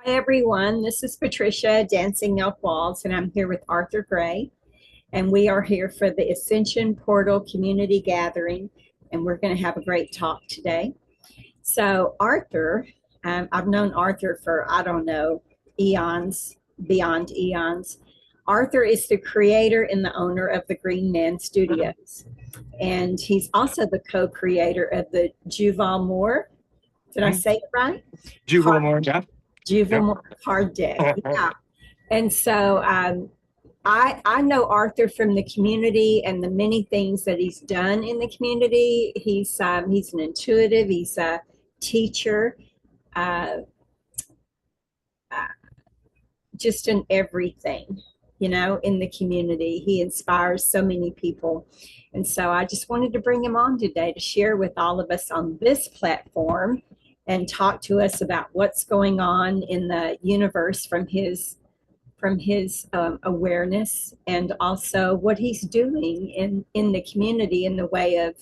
Hi, everyone. This is Patricia, Dancing Elk Walls, and I'm here with Arthur Graye. And we are here for the Ascension Portal Community Gathering, and we're going to have a great talk today. So, Arthur, I've known Arthur for, I don't know, eons, beyond eons. Arthur is the creator and the owner of the Greenman Studios, and he's also the co creator of the Juvel Mor. Did I say it right? Juvel Mor, yeah. Juvel Yep. Mor card deck. Yeah. And so I know Arthur from the community and the many things that he's done in the community. He's an intuitive. He's a teacher, uh, uh, just in everything, in the community. He inspires so many people. And so I just wanted to bring him on today to share with all of us on this platform and talk to us about what's going on in the universe from his awareness, and also what he's doing in the community in the way of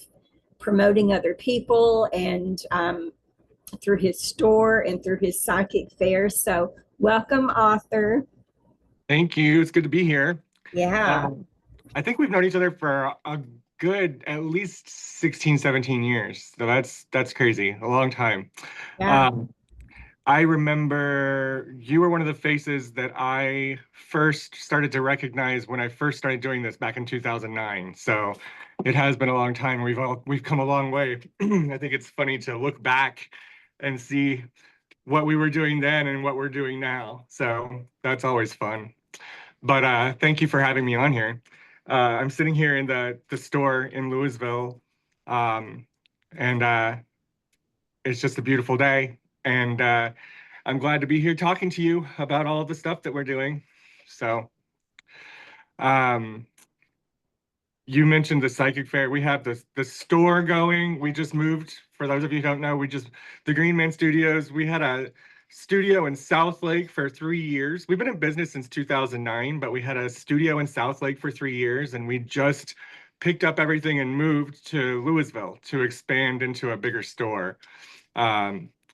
promoting other people, and through his store and through his psychic fairs. So welcome, Arthur. Thank you. It's good to be here. Yeah. I think we've known each other for a good at least 16, 17 years. So that's crazy. A long time. Yeah. I remember you were one of the faces that I first started to recognize when I first started doing this back in 2009. So it has been a long time. We've come a long way. I think it's funny to look back and see what we were doing then and what we're doing now. So that's always fun. But thank you for having me on here. I'm sitting here in the store in Louisville, and it's just a beautiful day. And I'm glad to be here talking to you about all of the stuff that we're doing. So um, you mentioned the psychic fair. We have the store going. We just moved. For those of you who don't know, the Greenman Studios. We had a studio in South Lake for 3 years. We've been in business since 2009, but we had a studio in South Lake for 3 years, and we just picked up everything and moved to Louisville to expand into a bigger store.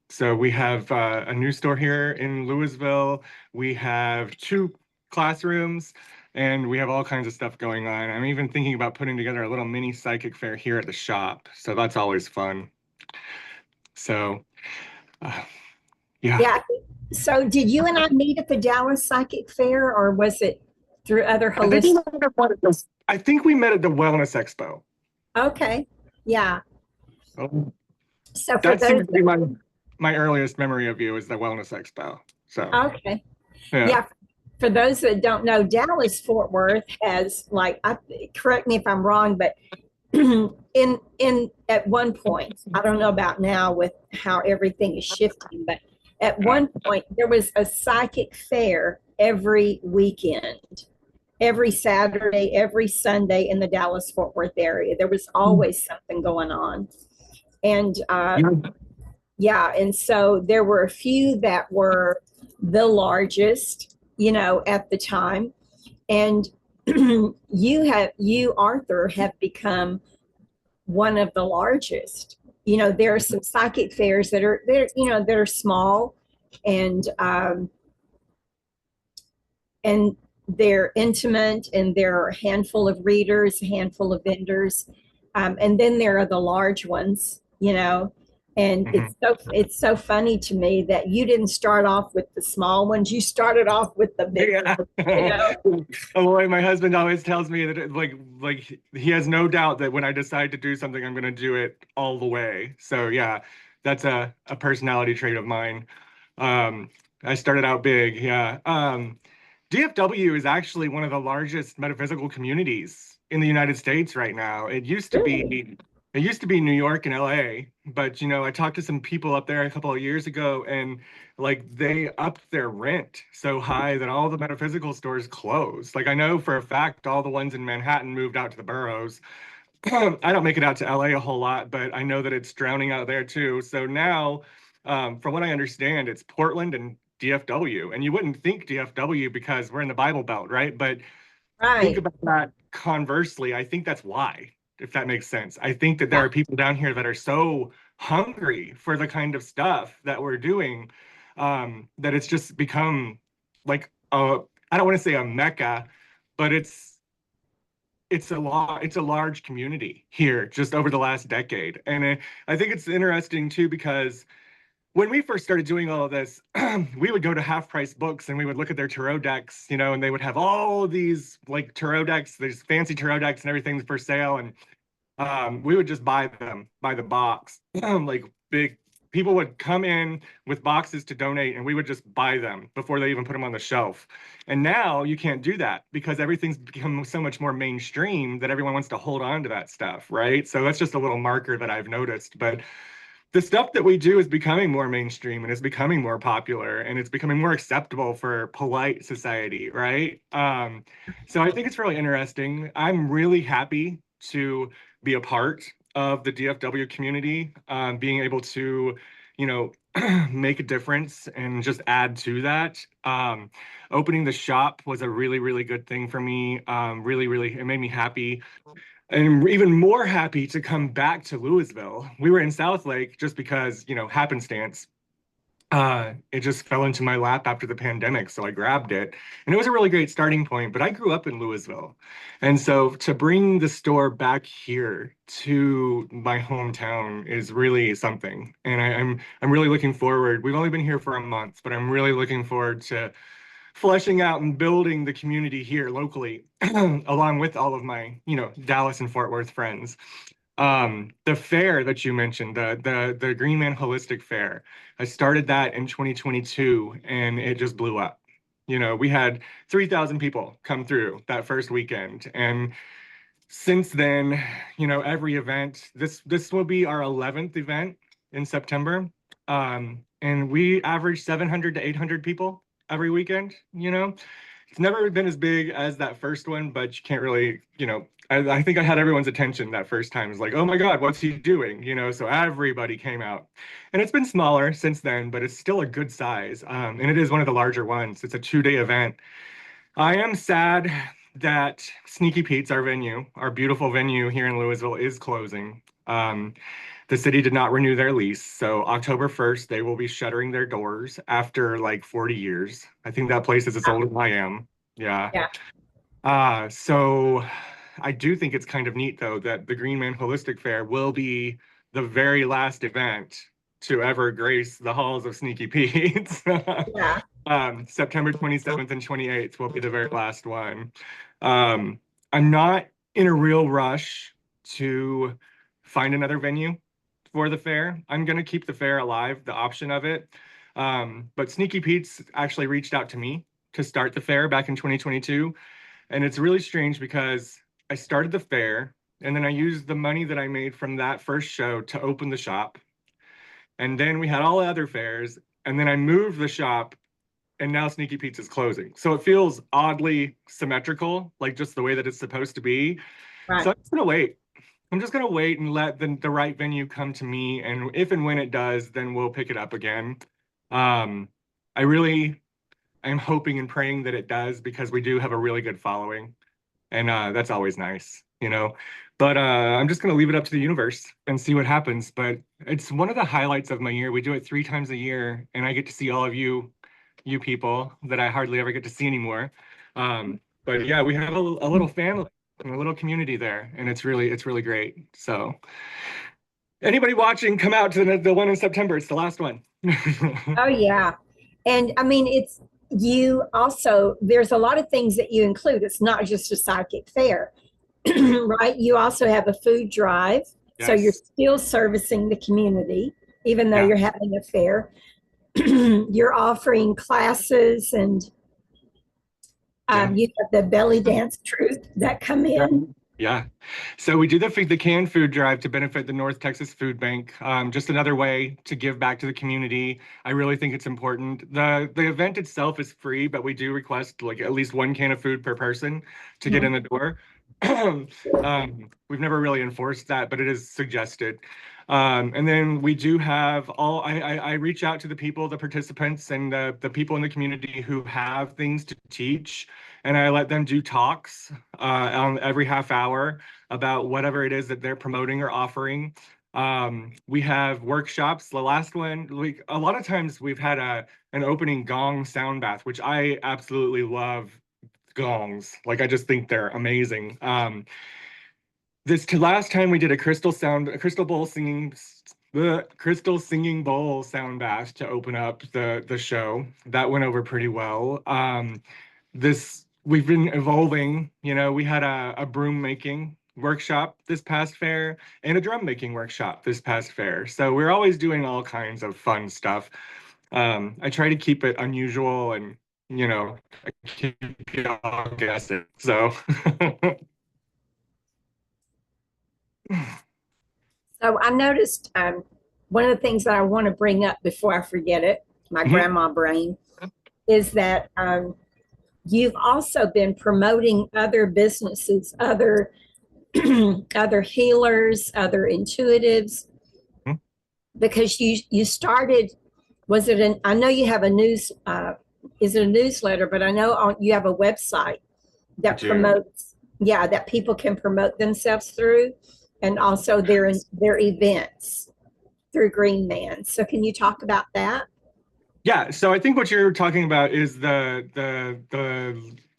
So we have a new store here in Louisville. We have 2 classrooms, and we have all kinds of stuff going on. I'm even thinking about putting together a little mini psychic fair here at the shop. So that's always fun. So, uh, yeah. Yeah. So did you and I meet at the Dallas Psychic Fair, or was it through other I think we holistic? met at I think we met at the Wellness Expo. Okay. Yeah. Oh, So for that those, seems to be my earliest memory of you is the Wellness Expo. So, okay. yeah. Yeah, for those that don't know, Dallas Fort Worth has, like, correct me if I'm wrong, but in at one point, I don't know about now with how everything is shifting, but at one point there was a psychic fair every weekend, every Saturday, every Sunday in the Dallas Fort Worth area. There was always something going on, and yeah, and so there were a few that were the largest, at the time. And you, Arthur, have become one of the largest. There are some psychic fairs that are there, that are small, and and they're intimate, and there are a handful of readers, a handful of vendors, and then there are the large ones. And Mhm. it's so funny to me that you didn't start off with the small ones. You started off with the big Yeah. ones, you know. Oh, my husband always tells me that like he has no doubt that when I decide to do something, I'm going to do it all the way. So yeah, that's a personality trait of mine. Um, I started out big, yeah. DFW is actually one of the largest metaphysical communities in the United States right now. Really? It used to be New York and LA, but I talked to some people up there a couple of years ago, and like they upped their rent so high that all the metaphysical stores closed. Like I know for a fact all the ones in Manhattan moved out to the boroughs. I don't make it out to LA a whole lot, but I know that it's drowning out there too. So now, from what I understand, it's Portland and DFW. And you wouldn't think DFW because we're in the Bible Belt, right? But think Right. about that conversely. I think that's why, if that makes sense. I think that there Yeah. are people down here that are so hungry for the kind of stuff that we're doing. that it's just become like a, I don't want to say a mecca, but it's a large community here just over the last decade. And I think it's interesting too, because when we first started doing all of this, we would go to Half Price Books and we would look at their tarot decks, you know, and they would have all these like tarot decks, these fancy tarot decks and everything for sale. And we would just buy them by the box. Like big people would come in with boxes to donate and we would just buy them before they even put them on the shelf. And now you can't do that because everything's become so much more mainstream that everyone wants to hold on to that stuff, right? So that's just a little marker that I've noticed. But the stuff that we do is becoming more mainstream and it's becoming more popular and it's becoming more acceptable for polite society, right? So I think it's really interesting. I'm really happy to be a part of the DFW community, being able to, you know, make a difference and just add to that. Opening the shop was a really, really good thing for me. It made me happy. And even more happy to come back to Louisville. We were in Southlake just because, you know, happenstance. It just fell into my lap after the pandemic, so I grabbed it. And it was a really great starting point, but I grew up in Louisville. And so to bring the store back here to my hometown is really something. And I'm really looking forward. We've only been here for a month, but I'm really looking forward to fleshing out and building the community here locally, along with all of my, you know, Dallas and Fort Worth friends. The fair that you mentioned, the Greenman Holistic Fair, I started that in 2022 and it just blew up. You know, we had 3,000 people come through that first weekend. And since then, you know, every event, this will be our 11th event in September. And we average 700 to 800 people every weekend, you know. It's never been as big as that first one, but you can't really, you know, I think I had everyone's attention that first time. It's like, oh my God, what's he doing? You know, so everybody came out. And it's been smaller since then, but it's still a good size. And it is one of the larger ones. It's a 2-day event. I am sad that Sneaky Pete's, our venue, our beautiful venue here in Louisville, is closing. The city did not renew their lease, so October 1st, they will be shuttering their doors after like 40 years. I think that place is as old as I am. Yeah. Yeah. So I do think it's kind of neat, though, that the Greenman Holistic Fair will be the very last event to ever grace the halls of Sneaky Pete's. Yeah. September 27th and 28th will be the very last one. I'm not in a real rush to find another venue for the fair. I'm going to keep the fair alive, the option of it. But Sneaky Pete's actually reached out to me to start the fair back in 2022. And it's really strange because I started the fair and then I used the money that I made from that first show to open the shop. And then we had all the other fairs. And then I moved the shop and now Sneaky Pete's is closing. So it feels oddly symmetrical, like just the way that it's supposed to be. Right. So I'm just gonna wait. I'm just gonna wait and let the right venue come to me. And if and when it does, then we'll pick it up again. I really am hoping and praying that it does because we do have a really good following. And that's always nice, you know. But I'm just gonna leave it up to the universe and see what happens. But it's one of the highlights of my year. We do it 3 times a year, and I get to see all of you people that I hardly ever get to see anymore. But yeah, we have a little family and a little community there, and it's really great. So anybody watching, come out to the one in September. It's the last one. Oh, yeah. And I mean, it's you also, there's a lot of things that you include. It's not just a psychic fair, right? You also have a food drive. So you're Yes. still servicing the community, even though Yeah. you're having a fair. You're offering classes and Yeah. you have the belly dance troupe that come in. Yeah. So we do the canned food drive to benefit the North Texas Food Bank. Just another way to give back to the community. I really think it's important. The event itself is free, but we do request like at least 1 can of food per person to get in the door. We've never really enforced that, but it is suggested. And then we do have I reach out to the people, the participants, and the people in the community who have things to teach, and I let them do talks on every half hour about whatever it is that they're promoting or offering. We have workshops. The last one, like a lot of times we've had an opening gong sound bath, which I absolutely love gongs. Like I just think they're amazing. This last time we did a crystal singing bowl sound bath to open up the show. That went over pretty well. This we've been evolving. You know, we had a broom making workshop this past fair and a drum making workshop this past fair. So we're always doing all kinds of fun stuff. I try to keep it unusual and I keep you all guessing. So So I noticed one of the things that I want to bring up before I forget it, my Mhm. grandma brain, is that you've also been promoting other businesses, other other healers, other intuitives, Mhm. because you started. Was it an? I know you have a news. Is it a newsletter? But I know you have a website I that do. promotes. Yeah, that people can promote themselves through, and also their events through Greenman. So can you talk about that? Yeah, so I think what you're talking about is the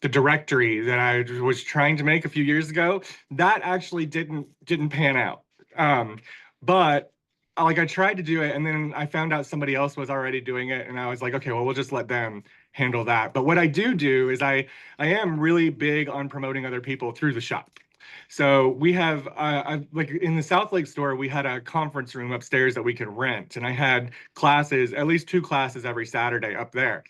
directory that I was trying to make a few years ago. That actually didn't pan out. But like I tried to do it and then I found out somebody else was already doing it and I was like, okay, well we'll just let them handle that. But what I do is I am really big on promoting other people through the shop. So we have, like in the South Lake store, we had a conference room upstairs that we could rent, and I had classes, at least 2 classes every Saturday up there,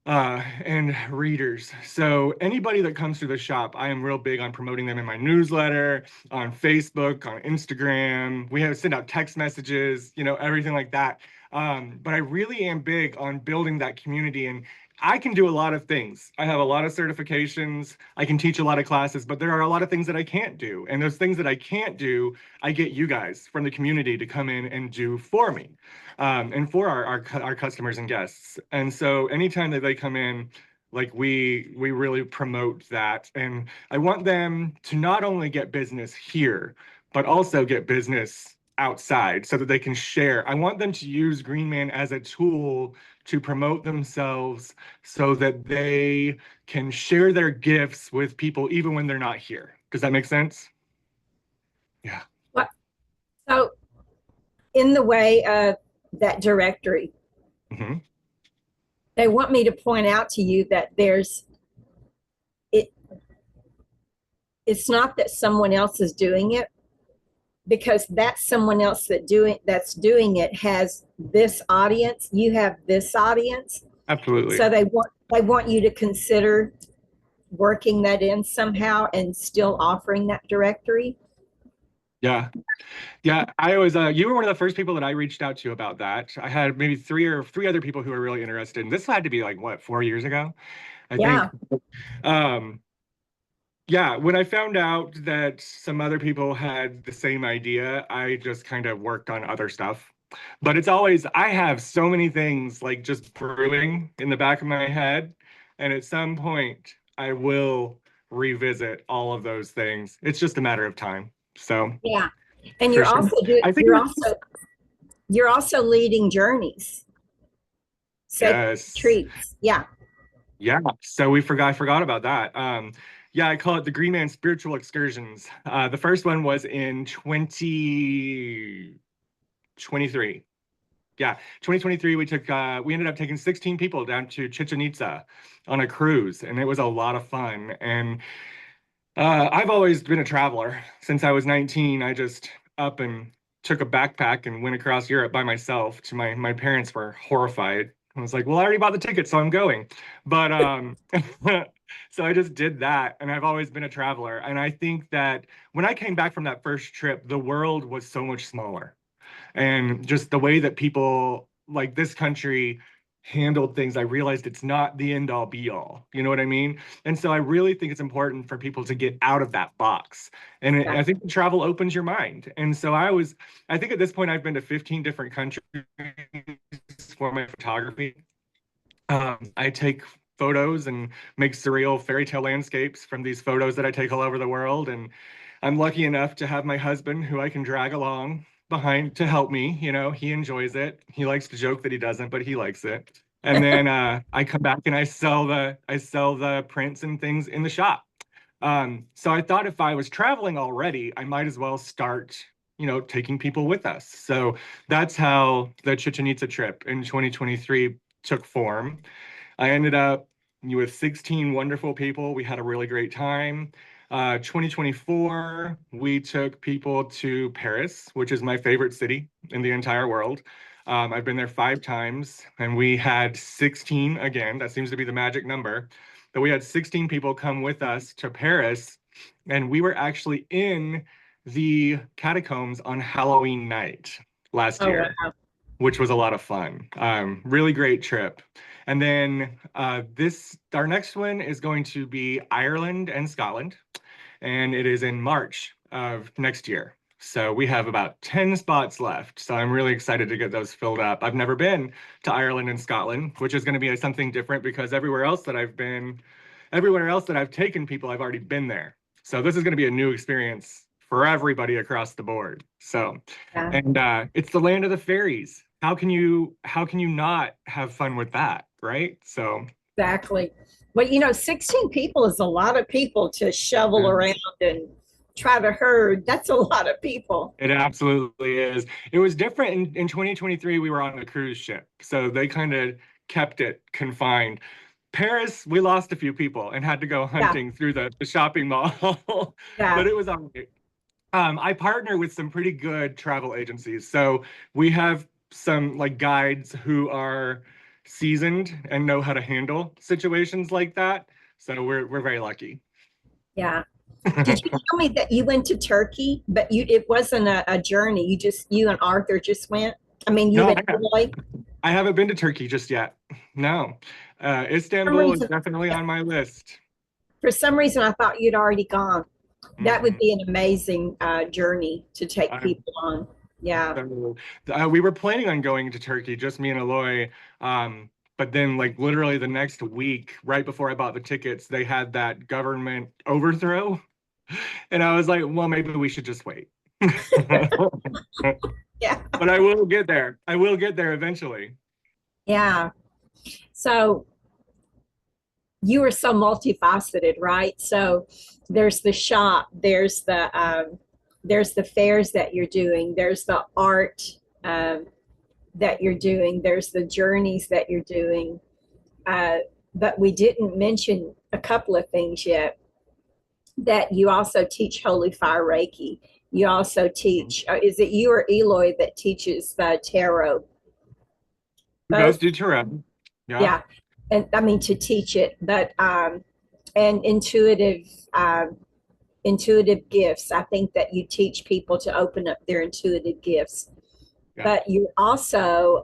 and readers. So anybody that comes through the shop, I am real big on promoting them in my newsletter, on Facebook, on Instagram. We have send out text messages, everything like that. But I really am big on building that community and I can do a lot of things. I have a lot of certifications. I can teach a lot of classes, but there are a lot of things that I can't do. And those things that I can't do, I get you guys from the community to come in and do for me and for our customers and guests. And so anytime that they come in, like we really promote that. And I want them to not only get business here, but also get business outside so that they can share. I want them to use Greenman as a tool to promote themselves so that they can share their gifts with people even when they're not here. Does that make sense? Yeah. What? So in the way of that directory, Hmm. they want me to point out to you that it. It's not that someone else is doing it because that's someone else that's doing it has this audience. You have this audience, Absolutely. so they want you to consider working that in somehow and still offering that directory. Yeah. Yeah, I was you were one of the first people that I reached out to about that. I had maybe three other people who were really interested. And this had to be like what, 4 years ago, I think. Yeah, Um yeah, when I found out that some other people had the same idea, I just kind of worked on other stuff. But it's always I have so many things like just brewing in the back of my head, and at some point I will revisit all of those things. It's just a matter of time. So, yeah. And for sure. I think you're also leading journeys, sacred yes. retreats. Yeah. Yeah, so I forgot about that. Yeah, I call it the Green Man Spiritual Excursions. The first one was in 2023. Yeah, 2023, we ended up taking 16 people down to Chichen Itza on a cruise, and it was a lot of fun. And I've always been a traveler. Since I was 19, I just up and took a backpack and went across Europe by myself. To my parents were horrified. I was like, "Well, I already bought the ticket, so I'm going." But so I just did that, and I've always been a traveler. And I think that when I came back from that first trip, the world was so much smaller and just the way that people like this country handled things, I realized it's not the end all be all. You know what I mean? And so I really think it's important for people to get out of that box. And I think travel opens your mind. And so I think at this point I've been to 15 different countries for my photography. I take photos and make surreal fairy tale landscapes from these photos that I take all over the world. And I'm lucky enough to have my husband who I can drag along behind to help me. He enjoys it. He likes to joke that he doesn't, but he likes it. And then I come back and I sell the prints and things in the shop. So I thought if I was traveling already, I might as well start, taking people with us. So that's how the Chichen Itza trip in 2023 took form. I ended up with 16 wonderful people. We had a really great time. 2024, we took people to Paris, which is my favorite city in the entire world. I've been there 5 times, and we had 16 again. That seems to be the magic number. But we had 16 people come with us to Paris, and we were actually in the catacombs on Halloween night last Oh, year, wow. which was a lot of fun. Really great trip. And then our next one is going to be Ireland and Scotland, and it is in March of next year. So we have about 10 spots left. So I'm really excited to get those filled up. I've never been to Ireland and Scotland, which is going to be something different because everywhere else that I've taken people, I've already been there. So this is going to be a new experience for everybody across the board. So, Yeah, and it's the land of the fairies. How can you not have fun with that, right? So, exactly. Well, 16 people is a lot of people to shovel yeah. around and try to herd. That's a lot of people. It absolutely is. It was different in 2023. We were on a cruise ship, so they kind of kept it confined. Paris, we lost a few people and had to go Yeah, hunting through the shopping mall, yeah. but it was all right. I partner with some pretty good travel agencies, so we have some like guides who are seasoned and know how to handle situations like that. So we're very lucky. Yeah. Did you tell me that you went to Turkey, but it wasn't a journey. You and Arthur just went? I mean, you No, and Roy? I haven't been to Turkey just yet. No. For some Istanbul is reason, definitely on my list. for some reason, I thought you'd already gone. That would Mm-mm. be an amazing journey to take I'm people on. Yeah. so, we were planning on going to Turkey, just me and Aloy. But then, like, literally the next week, right before I bought the tickets, they had that government overthrow. And I was like, well, maybe we should just wait. Yeah. But I will get there. I will get there eventually. Yeah. So you are so multifaceted, right? So there's the shop, there's the fairs that you're doing, there's the art um, that you're doing, there's the journeys that you're doing. Uh, but we didn't mention a couple of things yet. That you also teach Holy Fire Reiki. You also teach. Is it you or Eloy that teaches the tarot? We both Both. do tarot. Yeah. Yeah, and I mean to teach it, but and um, intuitive gifts. I think that you teach people to open up their intuitive gifts, Yeah. but you also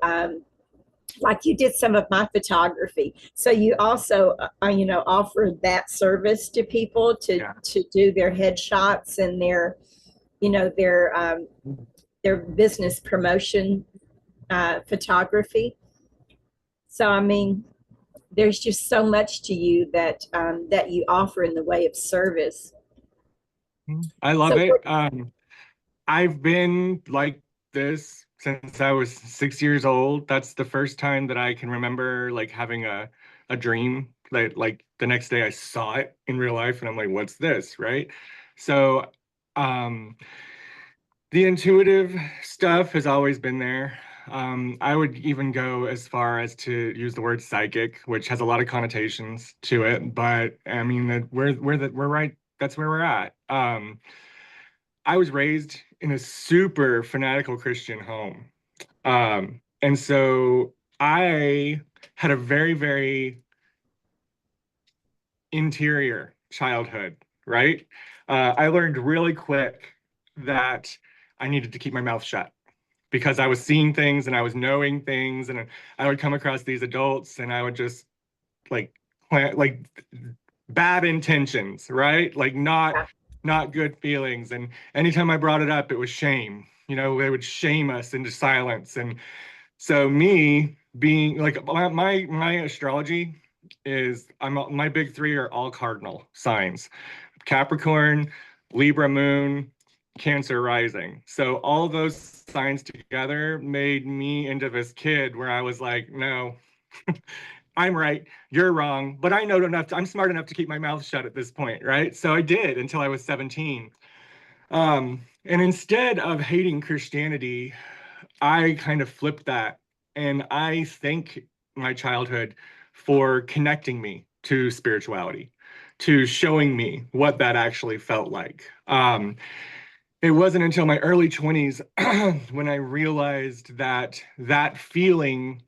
like you did some of my photography, so you also offer that service to people Yeah. to do their headshots and you know their business promotion photography. So I mean, there's just so much to you that you offer in the way of service. I love So it. I've been like this since I was 6 years old. That's the first time that I can remember like having a dream that like the next day I saw it in real life and I'm like, what's this? Right. So um the intuitive stuff has always been there. I would even go as far as to use the word psychic, which has a lot of connotations to it, but I mean that we're right, that's where we're at. I was raised in a super fanatical Christian home. And so I had a very, very interior childhood, right? I learned really quick that I needed to keep my mouth shut because I was seeing things and I was knowing things, and I would come across these adults and I would just like plant like bad intentions, right? Like not good feelings. And anytime I brought it up, it was shame. They would shame us into silence. And so me being like my astrology is my big three are all cardinal signs. Capricorn, Libra moon, cancer rising. So all those signs together made me into this kid where I was like, no, I'm right, you're wrong, but I know enough, I'm smart enough to keep my mouth shut at this point, right? So I did until I was 17. And instead of hating Christianity, I kind of flipped that. And I thank my childhood for connecting me to spirituality, to showing me what that actually felt like. It wasn't until my early 20s when I realized that that feeling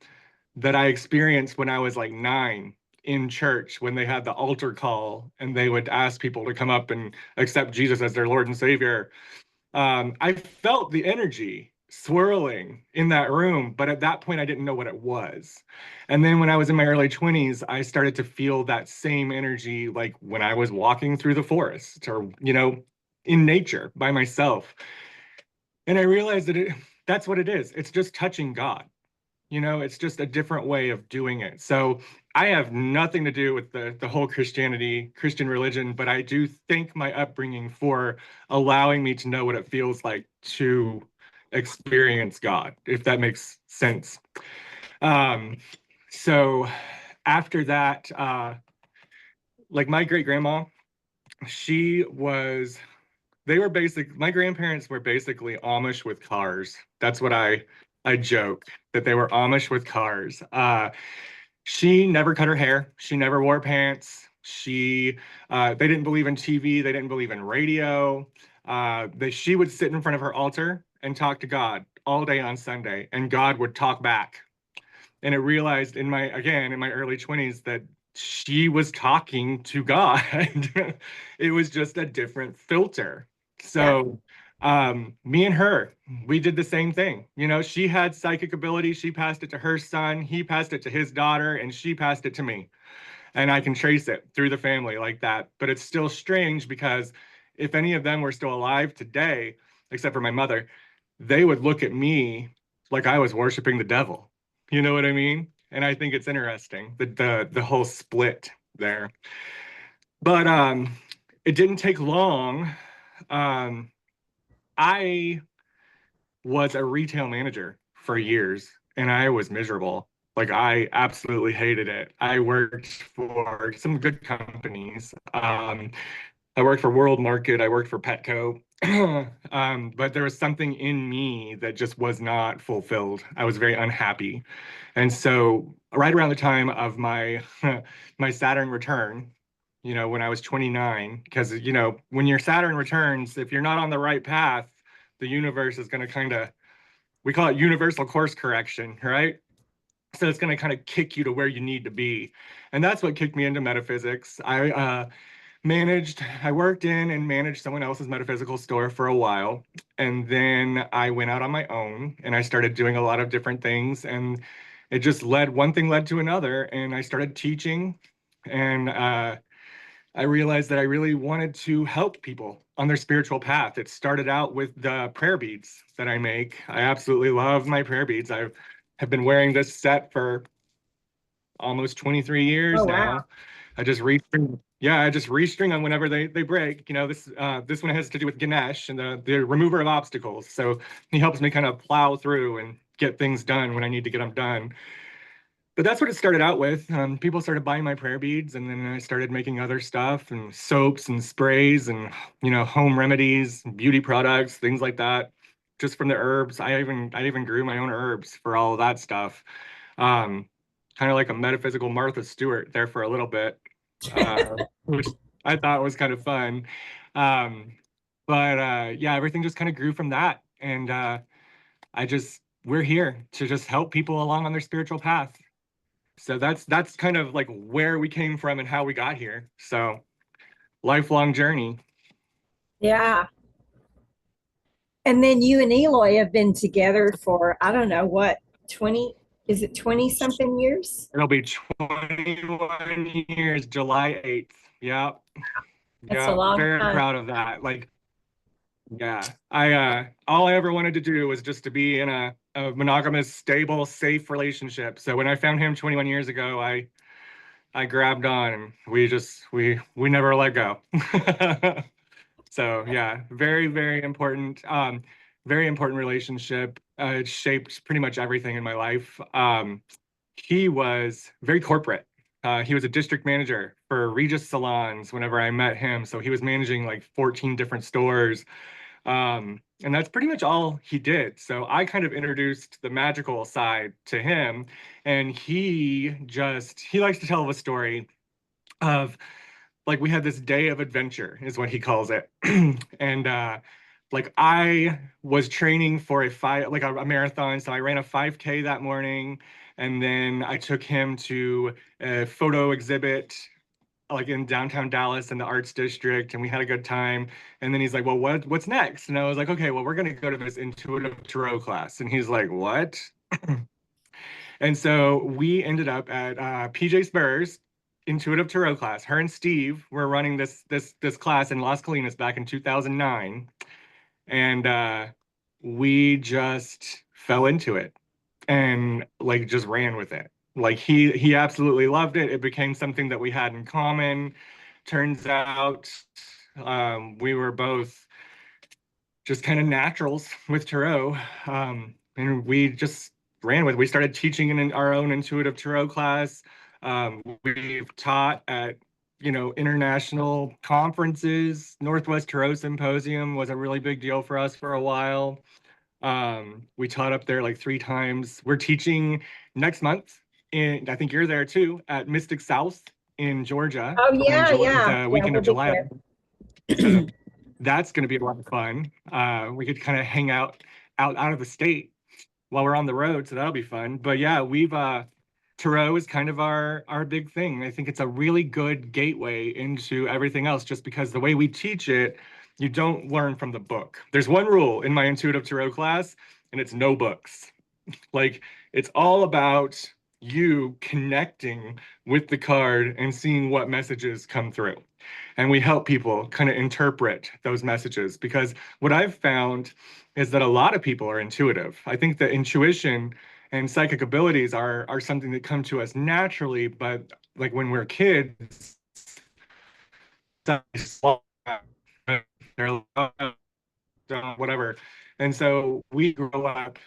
that I experienced when I was like 9 in church, when they had the altar call and they would ask people to come up and accept Jesus as their Lord and Savior. I felt the energy swirling in that room, but at that point, I didn't know what it was. And then when I was in my early 20s, I started to feel that same energy, like when I was walking through the forest or, in nature by myself. And I realized that that's what it is. It's just touching God. It's just a different way of doing it. So I have nothing to do with the whole Christian religion, but I do thank my upbringing for allowing me to know what it feels like to experience God, if that makes sense. Um, so after that, like my great grandma, she was, they were my grandparents were basically Amish with cars. That's what I joke that they were Amish with cars. She never cut her hair. She never wore pants. They didn't believe in TV. They didn't believe in radio. She would sit in front of her altar and talk to God all day on Sunday, and God would talk back. And I realized in my early 20s that she was talking to God. It was just a different filter. Yeah. So me and her, we did the same thing. She had psychic ability. She passed it to her son. He passed it to his daughter, and she passed it to me. And I can trace it through the family like that. But it's still strange because if any of them were still alive today, except for my mother, they would look at me like I was worshiping the devil. You know what I mean? And I think it's interesting, the whole split there. But it didn't take long. Um, I was a retail manager for years and I was miserable. Like I absolutely hated it. I worked for some good companies. I worked for World Market, I worked for Petco. But there was something in me that just was not fulfilled. I was very unhappy. And so right around the time of my my Saturn return, when I was 29, because when your Saturn returns, if you're not on the right path, the universe is going to we call it universal course correction, right? So it's going to kind of kick you to where you need to be. And that's what kicked me into metaphysics. I worked in and managed someone else's metaphysical store for a while. And then I went out on my own and I started doing a lot of different things. And one thing led to another. And I started teaching. And I realized that I really wanted to help people on their spiritual path. It started out with the prayer beads that I make. I absolutely love my prayer beads. I have been wearing this set for almost 23 Oh, years wow. now. I just restring, yeah, I just restring them whenever they break. This one has to do with Ganesh and the remover of obstacles. So he helps me kind of plow through and get things done when I need to get them done. But that's what it started out with. People started buying my prayer beads, and then I started making other stuff and soaps and sprays and home remedies, beauty products, things like that. Just from the herbs, I even grew my own herbs for all of that stuff. Um, Kind of like a metaphysical Martha Stewart there for a little bit, which I thought was kind of fun. Um, but yeah, everything just kind of grew from that, and we're here to just help people along on their spiritual path. So that's kind of like where we came from and how we got here. So lifelong journey. Yeah. And then you and Eloy have been together for, I don't know what, 20, is it 20 something years? It'll be 21 years, July 8th. Yep. That's a Yep. long Very time. proud of that. Like, yeah. I all I ever wanted to do was just to be in a monogamous, stable, safe relationship. So when I found him 21 years ago, I grabbed on and we never let go. So yeah, very, very important relationship. It shaped pretty much everything in my life. He was very corporate. He was a district manager for Regis Salons whenever I met him. So he was managing like 14 different stores. And that's pretty much all he did. So I kind of introduced the magical side to him, and he likes to tell a story of like we had this day of adventure is what he calls it. And like I was training for a marathon, so I ran a 5K that morning, and then I took him to a photo exhibit like in downtown Dallas in the arts district, and we had a good time. And then he's like, well, what's next? And I was like, okay, well, we're gonna go to this intuitive tarot class. And he's like, what? And so we ended up at PJ Spurs intuitive tarot class. Her and Steve were running this class in Las Colinas back in 2009, and we just fell into it and like just ran with it. Like he absolutely loved it. It became something that we had in common. Turns out we were both just kind of naturals with tarot. And we just ran with it. We started teaching in our own intuitive tarot class. We've taught at, international conferences. Northwest Tarot Symposium was a really big deal for us for a while. We taught up there like 3 times. We're teaching next month, and I think you're there too, at Mystic South in Georgia. Oh yeah, yeah, The yeah. weekend We'll of be July. there. So that's going to be a lot of fun. We could kind of hang out of the state while we're on the road, so that'll be fun. But yeah, we've tarot is kind of our big thing. I think it's a really good gateway into everything else, just because the way we teach it, you don't learn from the book. There's one rule in my intuitive tarot class, and it's no books. Like it's all about you connecting with the card and seeing what messages come through. And we help people kind of interpret those messages, because what I've found is that a lot of people are intuitive. I think that intuition and psychic abilities are something that come to us naturally, but like when we're kids, they're whatever. And so we grow up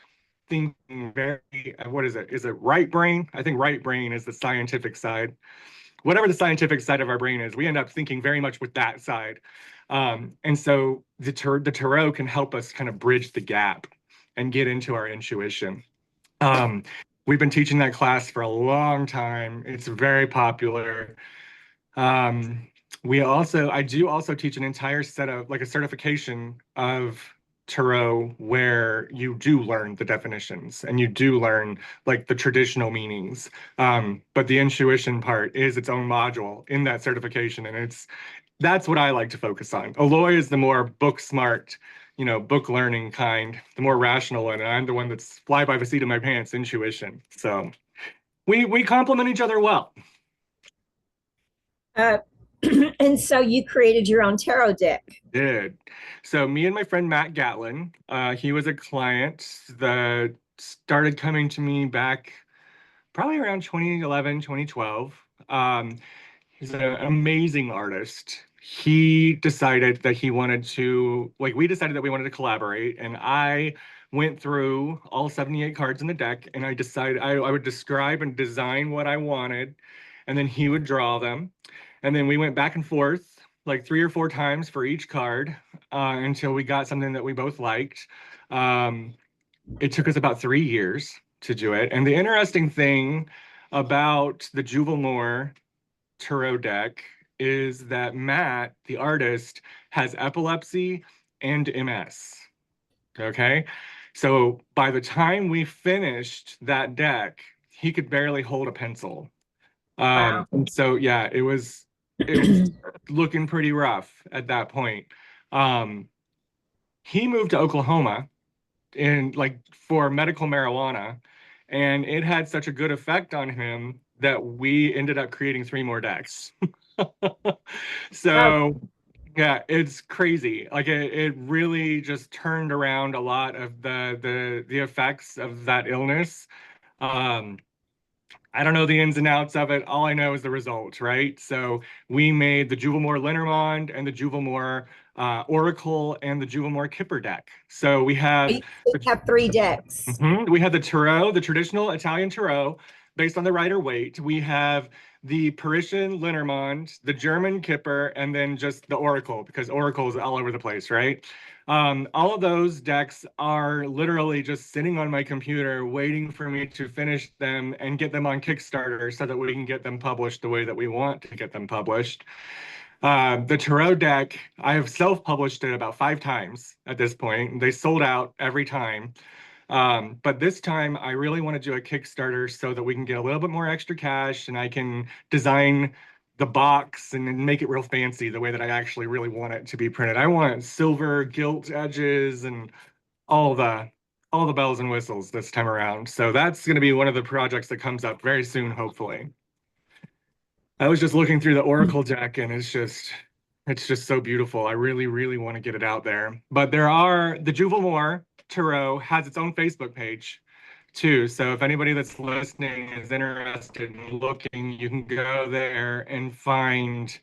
thinking very, what is it? Is it right brain? I think right brain is the scientific side. Whatever the scientific side of our brain is, we end up thinking very much with that side. And so the tarot can help us kind of bridge the gap and get into our intuition. We've been teaching that class for a long time. It's very popular. Um, I do also teach an entire set of like a certification of tarot where you do learn the definitions and you do learn like the traditional meanings. But the intuition part is its own module in that certification, and that's what I like to focus on. Aloy is the more book smart, book learning kind, the more rational one, and I'm the one that's fly by the seat of my pants, intuition. So we complement each other well. Uh, and so you created your own tarot deck. Did. So me and my friend Matt Gatlin, he was a client that started coming to me back probably around 2011, 2012. He's an amazing artist. He decided that we decided that we wanted to collaborate, and I went through all 78 cards in the deck, and I decided I would describe and design what I wanted, and then he would draw them. And then we went back and forth like 3 or 4 times for each card until we got something that we both liked. It took us about 3 years to do it. And the interesting thing about the Juvel Mor tarot deck is that Matt, the artist, has epilepsy and MS. Okay. So by the time we finished that deck, he could barely hold a pencil. Wow. So yeah, it was looking pretty rough at that point. He moved to Oklahoma in like for medical marijuana, and it had such a good effect on him that we ended up creating 3 more decks. Oh, So yeah, it's crazy. Like it really just turned around a lot of the effects of that illness. Um, I don't know the ins and outs of it. All I know is the result, right? So we made the Juvel Mor Lenormand and the Juvel Mor Oracle, and the Juvel Mor Kipper deck. So we have We have 3 decks. we have the Tarot, the traditional Italian Tarot, based on the Rider-Waite. We have the Parisian Lenormand, the German Kipper, and then just the Oracle, because Oracle is all over the place, right? All of those decks are literally just sitting on my computer waiting for me to finish them and get them on Kickstarter so that we can get them published the way that we want to get them published. The Tarot deck, I have self-published it about 5 times at this point. They sold out every time. But this time I really want to do a Kickstarter so that we can get a little bit more extra cash and I can design the box and make it real fancy the way that I actually really want it to be printed. I want silver gilt edges and all the bells and whistles this time around. So that's going to be one of the projects that comes up very soon, hopefully. I was just looking through the Oracle deck and it's just so beautiful. I really, really want to get it out there. But the Juvel Mor Tarot has its own Facebook page too. So if anybody that's listening is interested in looking, you can go there and find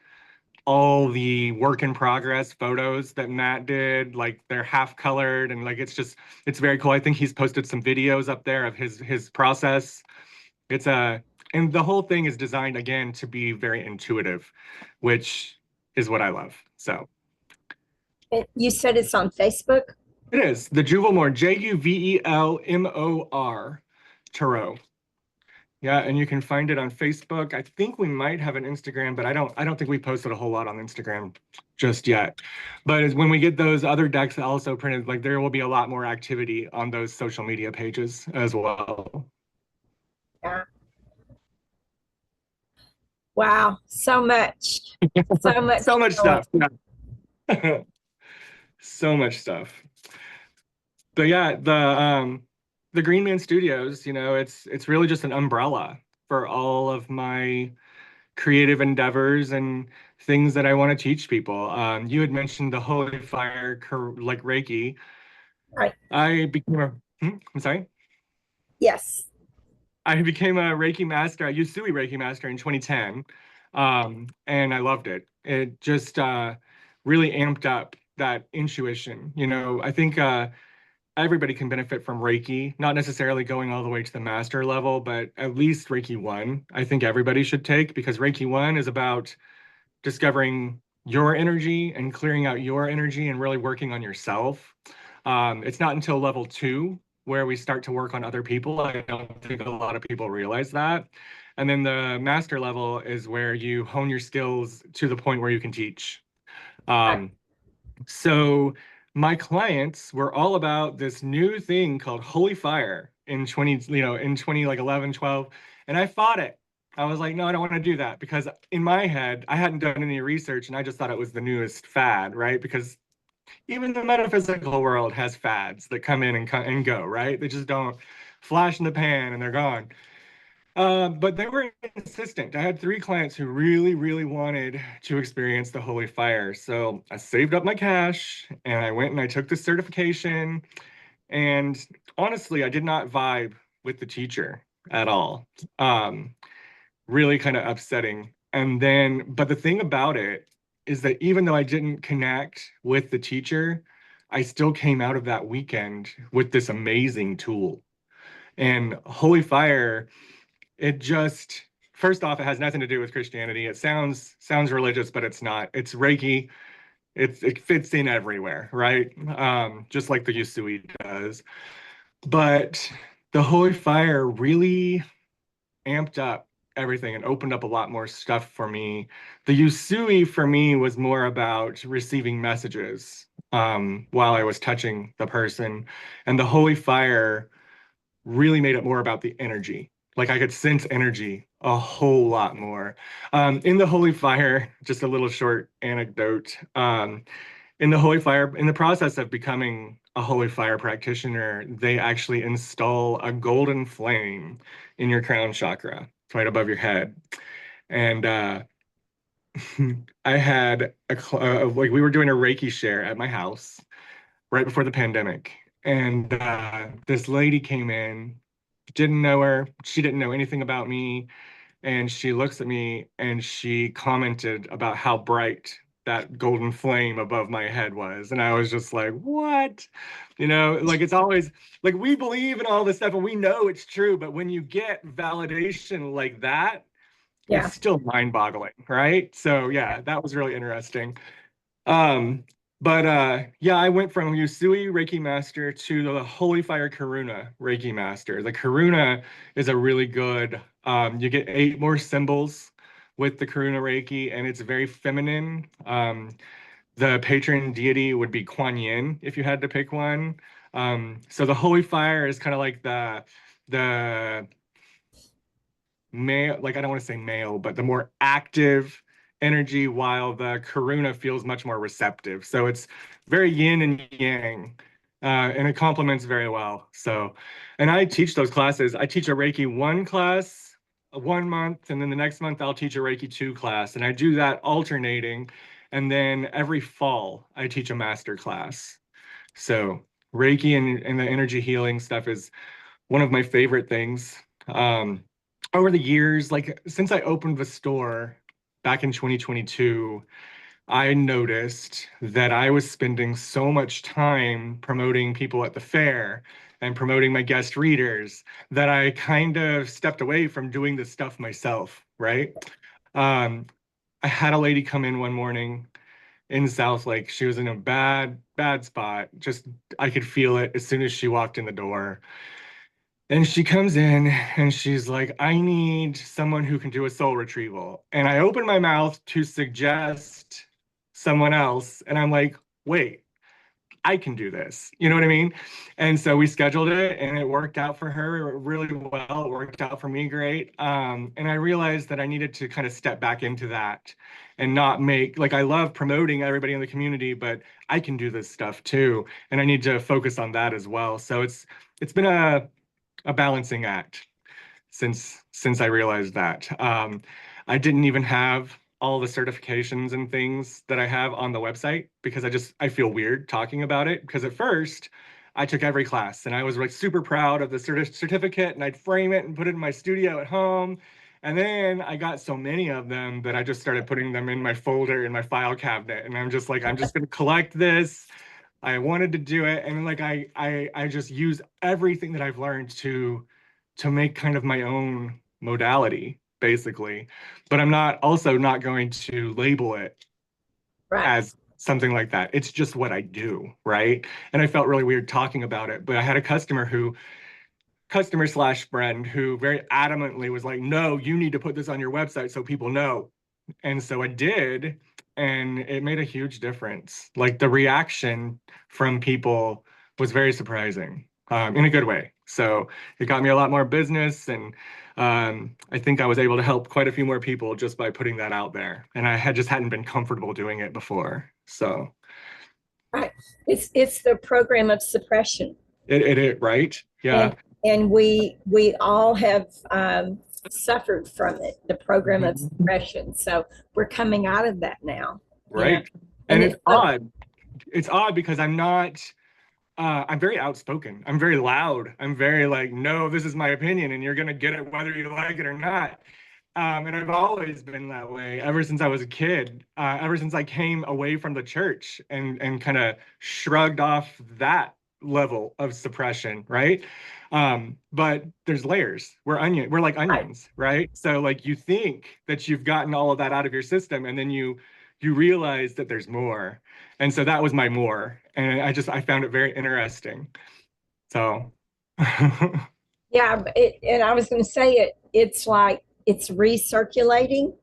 all the work in progress photos that Matt did. Like they're half colored and like it's very cool. I think he's posted some videos up there of his process. And the whole thing is designed again to be very intuitive, which is what I love. So You said it's on Facebook? it is the Juvel Mor, Juvelmor Tarot. Yeah, and you can find it on Facebook. I think we might have an Instagram, but I don't think we posted a whole lot on Instagram just yet. But when we get those other decks also printed, like there will be a lot more activity on those social media pages as well. Yeah. Wow, so much. So much. So much stuff. Yeah. So much stuff. But yeah, the Greenman Studios, it's really just an umbrella for all of my creative endeavors and things that I want to teach people. You had mentioned the Holy Fire, like Reiki. Right. I'm sorry. Yes. I became a Reiki master, a Usui Reiki master in 2010, and I loved it. It just really amped up that intuition. I think everybody can benefit from Reiki, not necessarily going all the way to the master level, but at least Reiki 1, I think everybody should take, because Reiki 1 is about discovering your energy and clearing out your energy and really working on yourself. It's not until level 2 where we start to work on other people. I don't think a lot of people realize that. And then the master level is where you hone your skills to the point where you can teach. So my clients were all about this new thing called Holy Fire in 20 like 11, 12, and I fought it. I was like, no, I don't want to do that, because in my head, I hadn't done any research and I just thought it was the newest fad, right? Because even the metaphysical world has fads that come in and go, right? They just don't flash in the pan and they're gone. But they were insistent. I had 3 clients who really, really wanted to experience the Holy Fire. So I saved up my cash and I went and I took the certification. And honestly, I did not vibe with the teacher at all. Really kind of upsetting. But the thing about it is that even though I didn't connect with the teacher, I still came out of that weekend with this amazing tool. And Holy Fire, first off, it has nothing to do with Christianity. It sounds religious, but it's not. It's Reiki. It fits in everywhere, right? Just like the Usui does. But the Holy Fire really amped up everything and opened up a lot more stuff for me. The Usui for me was more about receiving messages while I was touching the person. And the Holy Fire really made it more about the energy. Like I could sense energy a whole lot more. In the Holy Fire, just a little short anecdote. In the Holy Fire, in the process of becoming a Holy Fire practitioner, they actually install a golden flame in your crown chakra, right above your head. And I had like we were doing a Reiki share at my house right before the pandemic. And this lady came in, didn't know her. She didn't know anything about me. And she looks at me and she commented about how bright that golden flame above my head was. And I was just like, what? You know, like it's always like we believe in all this stuff and we know it's true, but when you get validation like that, Yeah. it's still mind-boggling, right? So yeah, that was really interesting. Um, but yeah, I went from Usui Reiki Master to the Holy Fire Karuna Reiki Master. The Karuna is a really good, you get 8 more symbols with the Karuna Reiki, and it's very feminine. The patron deity would be Kuan Yin if you had to pick one. So the Holy Fire is kind of like the male, like I don't want to say male, but the more active energy, while the Karuna feels much more receptive. So it's very yin and yang, and it complements very well. So, and I teach those classes. I teach a Reiki 1 class 1 month, and then the next month I'll teach a Reiki 2 class, and I do that alternating. And then every fall I teach a master class. So Reiki and the energy healing stuff is one of my favorite things. Over the years, like since I opened the store back in 2022, I noticed that I was spending so much time promoting people at the fair and promoting my guest readers that I kind of stepped away from doing this stuff myself, right? Um, I had a lady come in one morning in South Lake. She was in a bad spot. Just I could feel it as soon as she walked in the door. And she comes in and she's like, I need someone who can do a soul retrieval. And I open my mouth to suggest someone else. And I'm like, wait, I can do this. You know what I mean? And so we scheduled it and it worked out for her really well. It worked out for me great. And I realized that I needed to kind of step back into that and not make, like, I love promoting everybody in the community, but I can do this stuff too. And I need to focus on that as well. So it's been a balancing act since I realized that. I didn't even have all the certifications and things that I have on the website because I feel weird talking about it, because at first I took every class and I was like super proud of the certificate, and I'd frame it and put it in my studio at home. And then I got so many of them that I just started putting them in my folder in my file cabinet. And I'm just like, I'm just going to collect this. I wanted to do it, and like I just use everything that I've learned to make kind of my own modality, basically. But I'm not going to label it Right. as something like that. It's just what I do, right? And I felt really weird talking about it, but I had a customer/friend who very adamantly was like, no, you need to put this on your website so people know. And so I did, and it made a huge difference. Like the reaction from people was very surprising, in a good way. So it got me a lot more business, and I think I was able to help quite a few more people just by putting that out there. And I just hadn't been comfortable doing it before. So Right. It's the program of suppression. it right? Yeah. And we all have suffered from it, the program of Mhm. suppression. So we're coming out of that now. Right. And it's odd. It's odd because I'm very outspoken. I'm very loud. I'm very like, no, this is my opinion and you're gonna get it whether you like it or not. And I've always been that way ever since I was a kid, ever since I came away from the church and kind of shrugged off that level of suppression, right? But there's layers. We're like onions, right? So like you think that you've gotten all of that out of your system, and then you realize that there's more. And so that was my more. And I found it very interesting. So Yeah, and I was going to say it's like it's recirculating.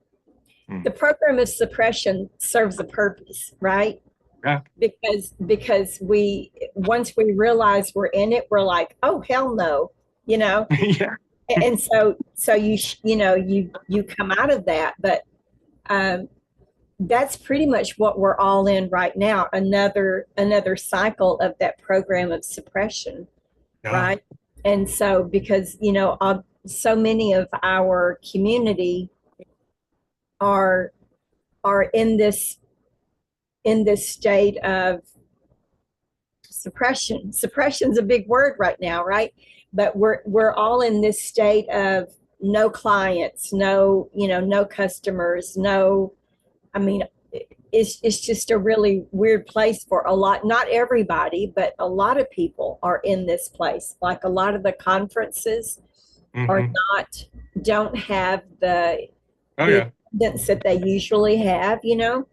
The program of suppression serves a purpose, right? yeah. Because we once we realize we're in it, we're like, oh hell no, you know. Yeah. And so you come out of that, but that's pretty much what we're all in right now. Another cycle of that program of suppression, Yeah. right? And so because so many of our community are in this state of suppression. Suppression's a big word right now, right? But we're all in this state of no clients, no customers, no, I mean, it's just a really weird place for a lot, not everybody, but a lot of people are in this place. Like a lot of the conferences are Hmm. not, don't have Oh the yeah. attendance that they usually have, you know?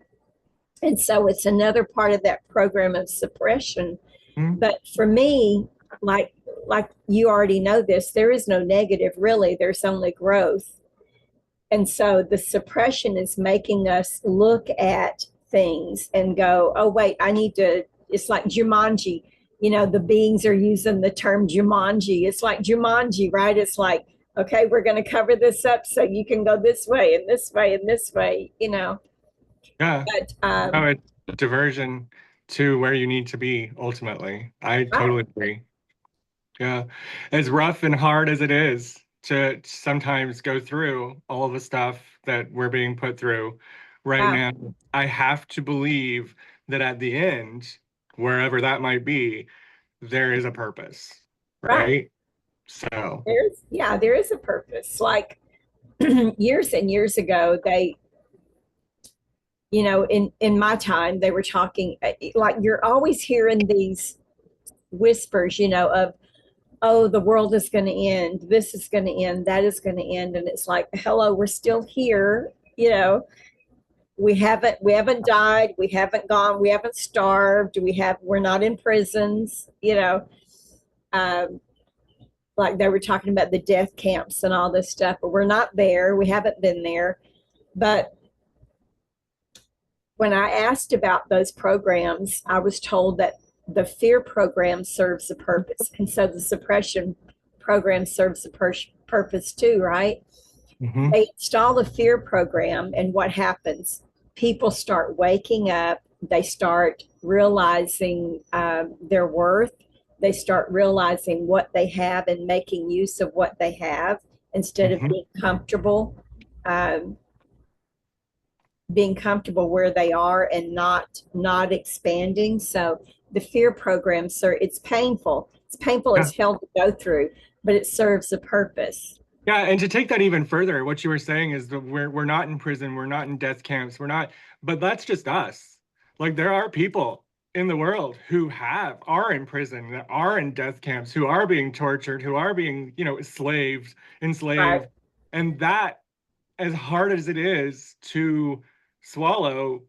And so it's another part of that program of suppression. Mhm. But for me, like like you already know this, there is no negative really. There's only growth. And so the suppression is making us look at things and go, oh, wait, I need to, it's like Jumanji. You know, the beings are using the term Jumanji. It's like Jumanji, right? It's like, okay, we're going to cover this up so you can go this way and this way and this way, you know. Yeah. But, No, it's a diversion to where you need to be ultimately. I right, totally agree. Yeah. As rough and hard as it is to sometimes go through all of the stuff that we're being put through right yeah, now, I have to believe that at the end, wherever that might be, there is a purpose, right. right? So, There is a purpose. Like years and years ago, they, you know, in my time, they were talking like you're always hearing these whispers, you know, of oh, the world is going to end, this is going to end, that is going to end, and it's like, hello, we're still here, you know. We haven't died, we haven't gone, we haven't starved, we're not in prisons, you know. Um, like they were talking about the death camps and all this stuff, but we're not there. We haven't been there. But when I asked about those programs, I was told that the fear program serves a purpose. And so the suppression program serves a purpose too, right? mhm. They install the fear program, and what happens? People start waking up, they start realizing their worth, they start realizing what they have and making use of what they have instead of Mhm. um, being comfortable where they are and not expanding. So the fear program, sir, it's painful. It's painful Yeah. as hell to go through, but it serves a purpose. Yeah, and to take that even further, what you were saying is that we're not in prison, we're not in death camps, we're not, but that's just us. Like there are people in the world who are in prison, that are in death camps, who are being tortured, who are being, Right, enslaved. And that, as hard as it is to swallow,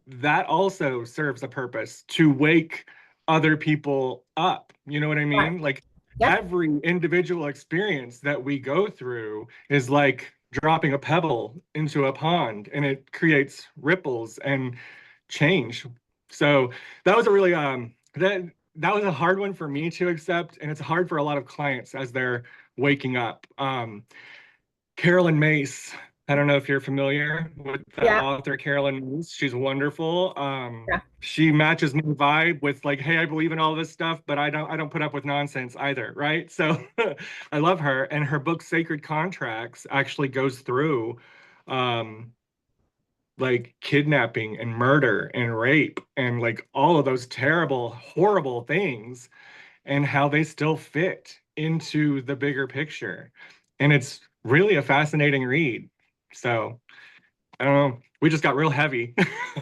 that also serves a purpose to wake other people up. You know what I right. mean? Like Yep, every individual experience that we go through is like dropping a pebble into a pond and it creates ripples and change. So that was a really that was a hard one for me to accept, and it's hard for a lot of clients as they're waking up. Carolyn Mace. I don't know if you're familiar with the yeah, author Carolyn Mace. She's wonderful. yeah. She matches my vibe with like, hey, I believe in all this stuff, but I don't put up with nonsense either, right? So I love her, and her book Sacred Contracts actually goes through um like kidnapping and murder and rape and like all of those terrible, horrible things and how they still fit into the bigger picture. And it's really a fascinating read. So I don't know. We just got real heavy.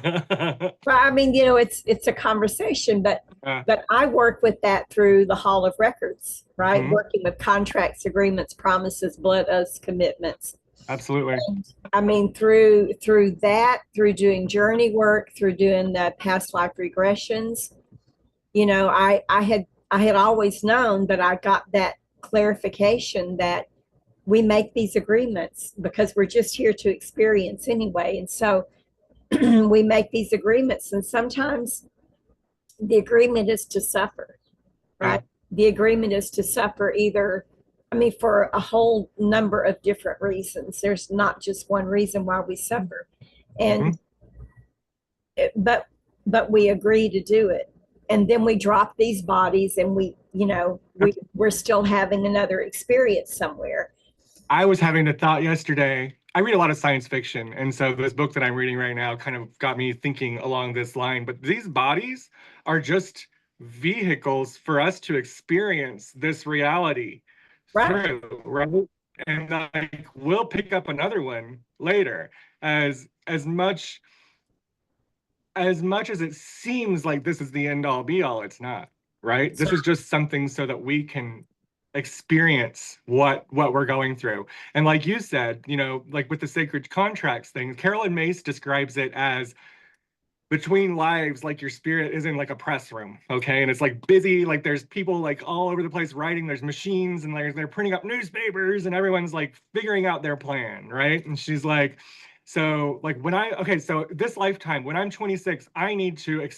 Well, I mean, you know, it's a conversation, uh, but I work with that through the Hall of Records, right? mhm, Working with contracts, agreements, promises, blood oaths, commitments. absolutely. And I mean, through that, through doing journey work, through doing the past life regressions, you know, I had always known, but I got that clarification that we make these agreements because we're just here to experience anyway. And so we make these agreements, and sometimes the agreement is to suffer, Yeah. right? The agreement is to suffer either, I mean, for a whole number of different reasons. There's not just one reason why we suffer. Mhm. And, but, we agree to do it. And then we drop these bodies and we, you know, we're still having another experience somewhere. I was having the thought yesterday. I read a lot of science fiction, and so this book that I'm reading right now kind of got me thinking along this line. But these bodies are just vehicles for us to experience this reality Right. through, right? And like we'll pick up another one later. As much as much as it seems like this is the end all be all, it's not, right? This So, is just something so that we can experience what we're going through. And like you said, you know, like with the sacred contracts thing, Carolyn Mace describes it as between lives, like your spirit is in like a press room, okay, and it's like busy, like there's people like all over the place writing, there's machines, and like they're printing up newspapers, and everyone's like figuring out their plan, right? And she's like, so like so this lifetime when I'm 26, I need to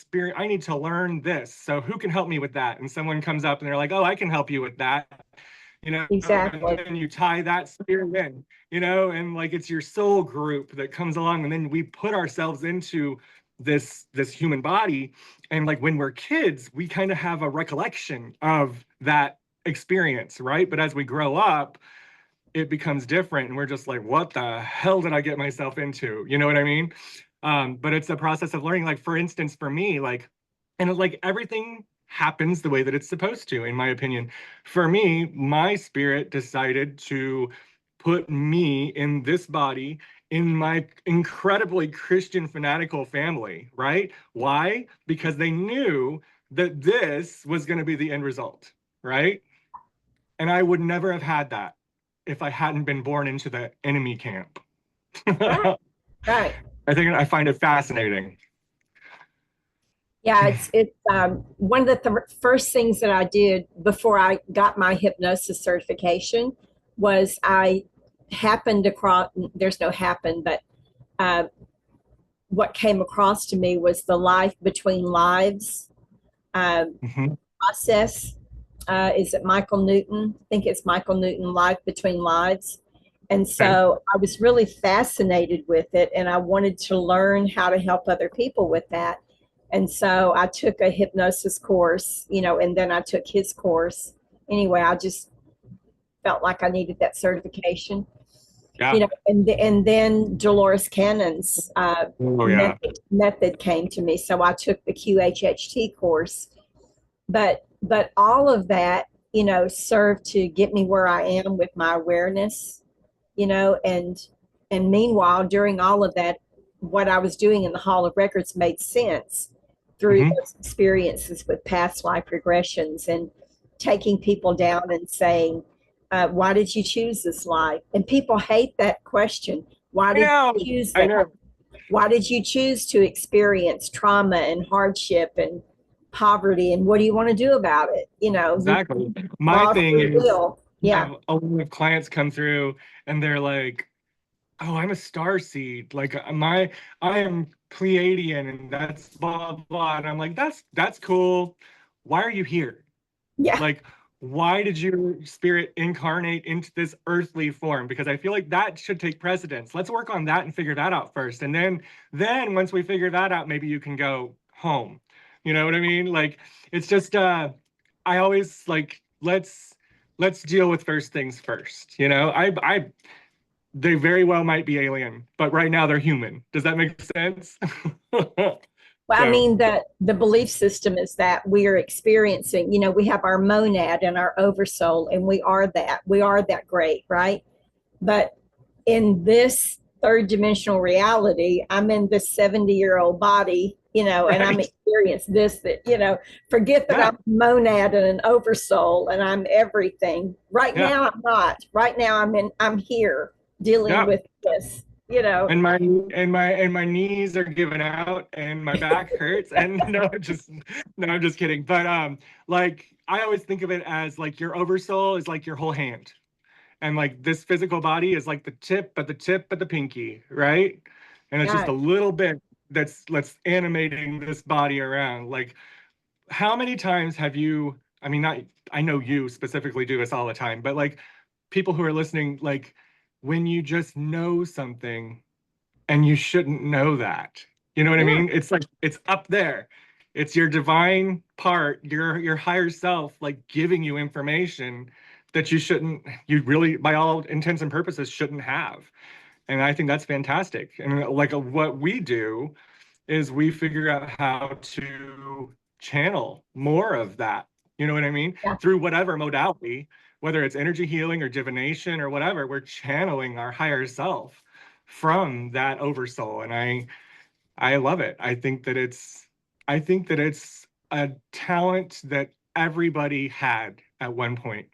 learn this, so who can help me with that? And someone comes up and they're like, oh, I can help you with that, you know, and exactly. then you tie that spirit in, you know, and like it's your soul group that comes along, and then we put ourselves into this human body. And like when we're kids, we kind of have a recollection of that experience, right? But as we grow up, it becomes different, and we're just like, what the hell did I get myself into? You know what I mean? But it's a process of learning. Like for instance, for me, like, and like everything happens the way that it's supposed to, in my opinion. For me, my spirit decided to put me in this body in my incredibly Christian fanatical family, right? Why? Because they knew that this was going to be the end result, right? And I would never have had that if I hadn't been born into the enemy camp. Right. I Right. think I find it fascinating. Yeah, it's one of the first things that I did before I got my hypnosis certification was I happened across, there's no happen, but uh, what came across to me was the life between lives Mhm. process. Is it Michael Newton? I think it's Michael Newton, Life Between Lives. And Okay. so I was really fascinated with it, and I wanted to learn how to help other people with that. And so I took a hypnosis course, you know, and then I took his course. Anyway, I just felt like I needed that certification, you Yeah. know, and then Dolores Cannon's Oh yeah. method came to me. So I took the QHHT course, but all of that, you know, served to get me where I am with my awareness, you know, and meanwhile during all of that, what I was doing in the Hall of Records made sense through Hmm. those experiences with past life regressions and taking people down and saying, why did you choose this life? And people hate that question. Why I did know. you choose I that? know. Why did you choose to experience trauma and hardship and poverty? And what do you want to do about it? You know, you Exactly. My law thing free is, will. I Yeah. have a lot of clients come through and they're like, oh, I'm a star seed. Like I am Pleiadian and that's blah blah. And I'm like, that's cool. Why are you here? Yeah. Like, why did your spirit incarnate into this earthly form? Because I feel like that should take precedence. Let's work on that and figure that out first. And then once we figure that out, maybe you can go home. You know what I mean? Like, it's just I always like let's deal with first things first. You know, I they very well might be alien, but right now they're human. Does that make sense? Well, I So, mean, the belief system is that we are experiencing, you know, we have our monad and our oversoul, and we are that great, right? But in this third dimensional reality, I'm in this 70-year-old body, you know, and I'm right. experiencing this, that, you know, forget that Yeah. I'm a monad and an oversoul and I'm everything. Right Yeah. now, I'm not. Right now, I'm here dealing Yeah. with this, you know. And my knees are giving out and my back hurts, and I'm just kidding, but like I always think of it as like your oversoul is like your whole hand, and like this physical body is like the tip of the pinky, right? And it's just Yeah. a little bit that's animating this body around. Like how many times have you, I mean, not, I know you specifically do this all the time, but like people who are listening, like when you just know something and you shouldn't know that. You know what I Yeah. mean? It's like it's up there. It's your divine part, your higher self, like giving you information that you really, by all intents and purposes, shouldn't have. And I think that's fantastic. And like what we do is we figure out how to channel more of that. You know what I mean? Yeah. Through whatever modality, whether it's energy healing or divination or whatever, we're channeling our higher self from that oversoul. And I love it. I think that it's a talent that everybody had at one point.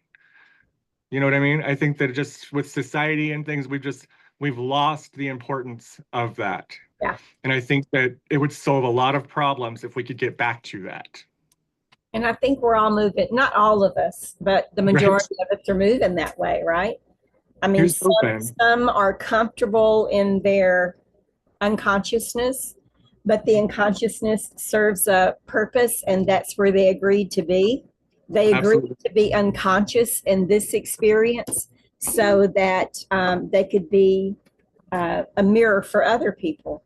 You know what I mean? I think that just with society and things, we've lost the importance of that. Yeah. And I think that it would solve a lot of problems if we could get back to that. And I think we're all moving, not all of us, but the Right? majority of us are moving that way, right? I mean, Here's hoping. some are comfortable in their unconsciousness, but the unconsciousness serves a purpose, and that's where they agreed to be. They agreed Absolutely. to be unconscious in this experience so that they could be a mirror for other people.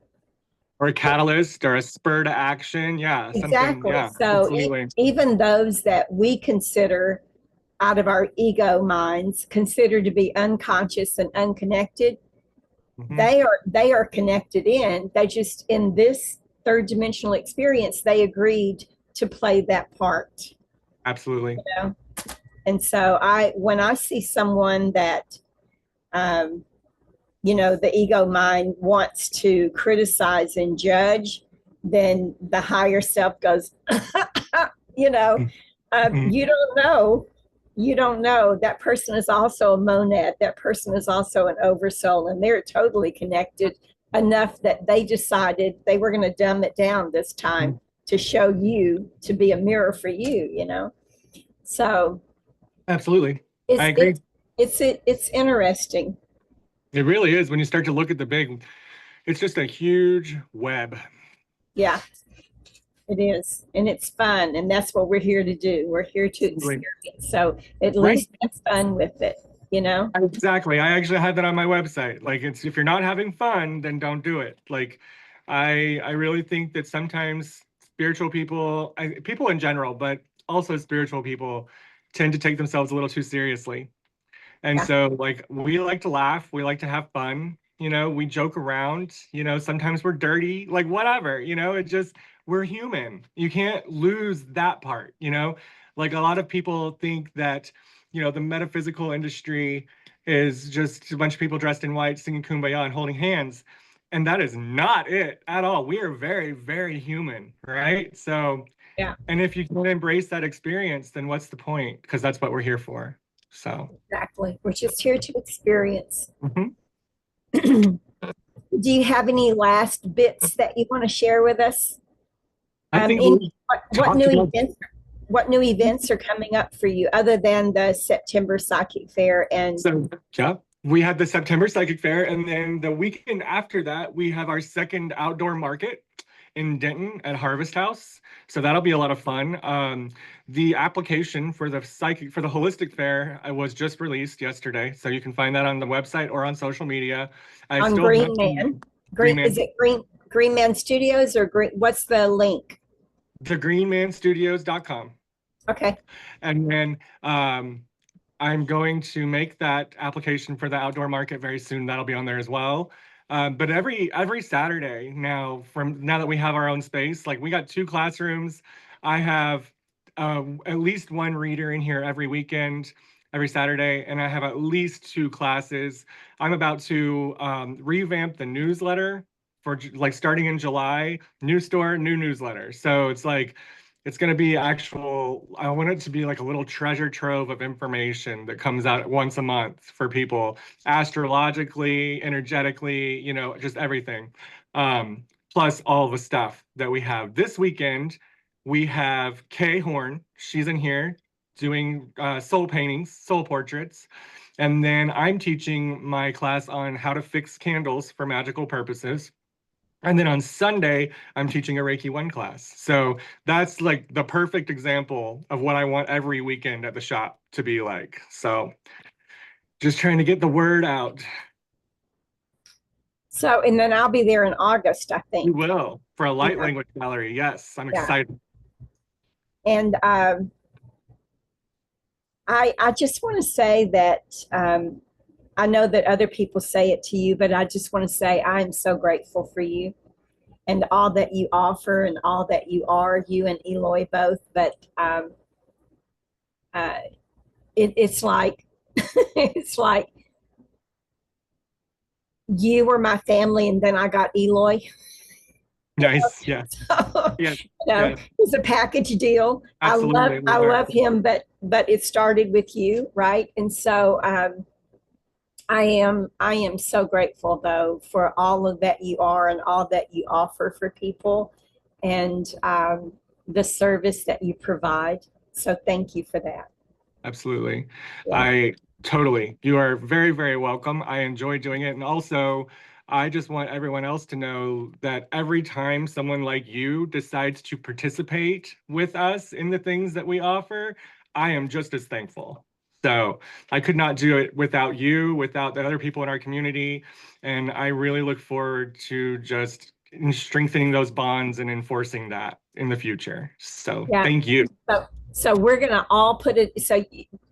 Or a catalyst or a spur to action. Yeah, something. Exactly. Yeah, So absolutely. even those that we consider out of our ego minds, considered to be unconscious and unconnected, Hmm. they are connected in. They just in this third dimensional experience, they agreed to play that part. Absolutely. You know? And so when I see someone that um, the ego mind wants to criticize and judge, then the higher self goes, you know, Mhm. you don't know that person is also a monad, that person is also an oversoul, and they're totally connected enough that they decided they were going to dumb it down this time to show you, to be a mirror for you. So Absolutely. I it's agree. it's it's interesting. It really is when you start to look at the big, it's just a huge web. Yeah, it is, and it's fun, and that's what we're here to do. We're here to Absolutely. experience, so at Right. least have fun with it. Exactly. I actually had that on my website. Like it's if you're not having fun, then don't do it. Like I really think that sometimes spiritual people, people in general, but also spiritual people tend to take themselves a little too seriously. And Yeah, so, like, we like to laugh, we like to have fun, we joke around, sometimes we're dirty, like, whatever, it just, we're human. You can't lose that part, Like, a lot of people think that, the metaphysical industry is just a bunch of people dressed in white singing Kumbaya and holding hands. And that is not it at all. We are very, very human, right? So, yeah, and if you can embrace that experience, then what's the point? Because that's what we're here for. So. exactly. We're just here to experience. Mhm. Do you have any last bits that you want to share with us? I think In we what talked new about. events? What new events are coming up for you other than the September Psychic Fair? And So, yeah, we had the September Psychic Fair, and then the weekend after that, we have our second outdoor market in Denton at Harvest House. So that'll be a lot of fun. The application for the holistic fair was just released yesterday, so you can find that on the website or on social media. I on still have Green Man, Greenman, is it Greenman Studios or What's the link? the greenmanstudios.com. Okay, And then I'm going to make that application for the outdoor market very soon. That'll be on there as well. But every Saturday now, from now that we have our own space, like we got 2 classrooms. I have at least one reader in here every weekend, every Saturday, and I have at least 2 classes. I'm about to revamp the newsletter for like starting in July. New store, new newsletter. So it's like it's going to be actual, I want it to be like a little treasure trove of information that comes out once a month for people, astrologically, energetically, just everything. Plus all the stuff that we have. This weekend, we have Kay Horn. She's in here doing soul paintings, soul portraits. And then I'm teaching my class on how to fix candles for magical purposes. And then on Sunday, I'm teaching a Reiki 1 class. So that's like the perfect example of what I want every weekend at the shop to be like. So just trying to get the word out. so and then I'll be there in August, I You think. will for a light Yeah, language gallery. Yes, I'm yeah. excited. And I just want to say that I know that other people say it to you, but I just want to say I am so grateful for you and all that you offer and all that you are, you and Eloy both. But uh, it's like it's like you were my family, and then I got Eloy, Nice. Yeah. So, Yeah. you know, Yeah. it's a package deal. Absolutely. I love him, but it started with you, right? And so I am so grateful though for all of that you are and all that you offer for people, and the service that you provide. So thank you for that. Absolutely. Yeah. I totally. You are very, very welcome. I enjoy doing it. And also, I just want everyone else to know that every time someone like you decides to participate with us in the things that we offer, I am just as thankful. So I could not do it without you, without the other people in our community. And I really look forward to just strengthening those bonds and enforcing that in the future. So Yeah. thank you. So we're going to all put it. So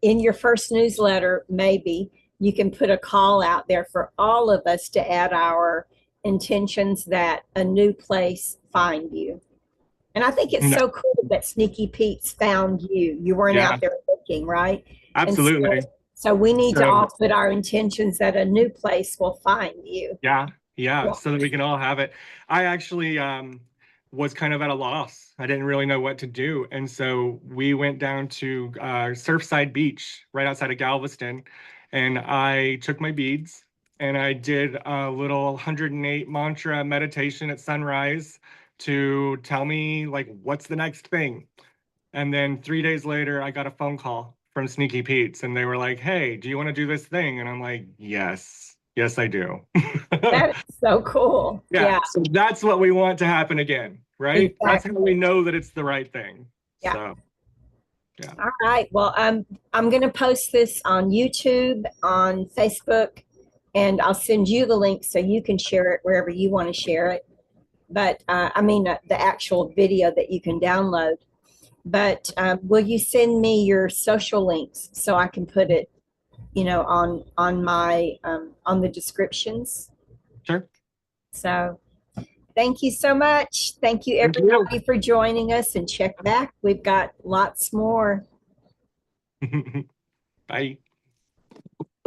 in your first newsletter, maybe you can put a call out there for all of us to add our intentions that a new place find you. And I think it's No, so cool that Sneaky Pete's found you. You weren't yeah, out there looking, right? And absolutely. so we need to So all put our intentions that a new place will find you. yeah, yeah, Yeah. so that we can all have it. I actually was kind of at a loss. I didn't really know what to do. And so we went down to Surfside Beach right outside of Galveston, and I took my beads and I did a little 108 mantra meditation at sunrise to tell me like what's the next thing. And then 3 days later, I got a phone call from Sneaky Pete's and they were like, "Hey, do you want to do this thing?" And I'm like, "Yes, yes, I do." That is so cool. Yeah, Yeah. so that's what we want to happen again, right? That's how we Exactly. know that it's the right thing. Yeah. So, yeah. All right. Well, I'm going to post this on YouTube, on Facebook, and I'll send you the link so you can share it wherever you want to share it. But I mean, the actual video that you can download. But will you send me your social links so I can put it, on my on the descriptions? Sure. So thank you so much. Thank you Thank you. everybody for joining us, and check back. We've got lots more. Bye.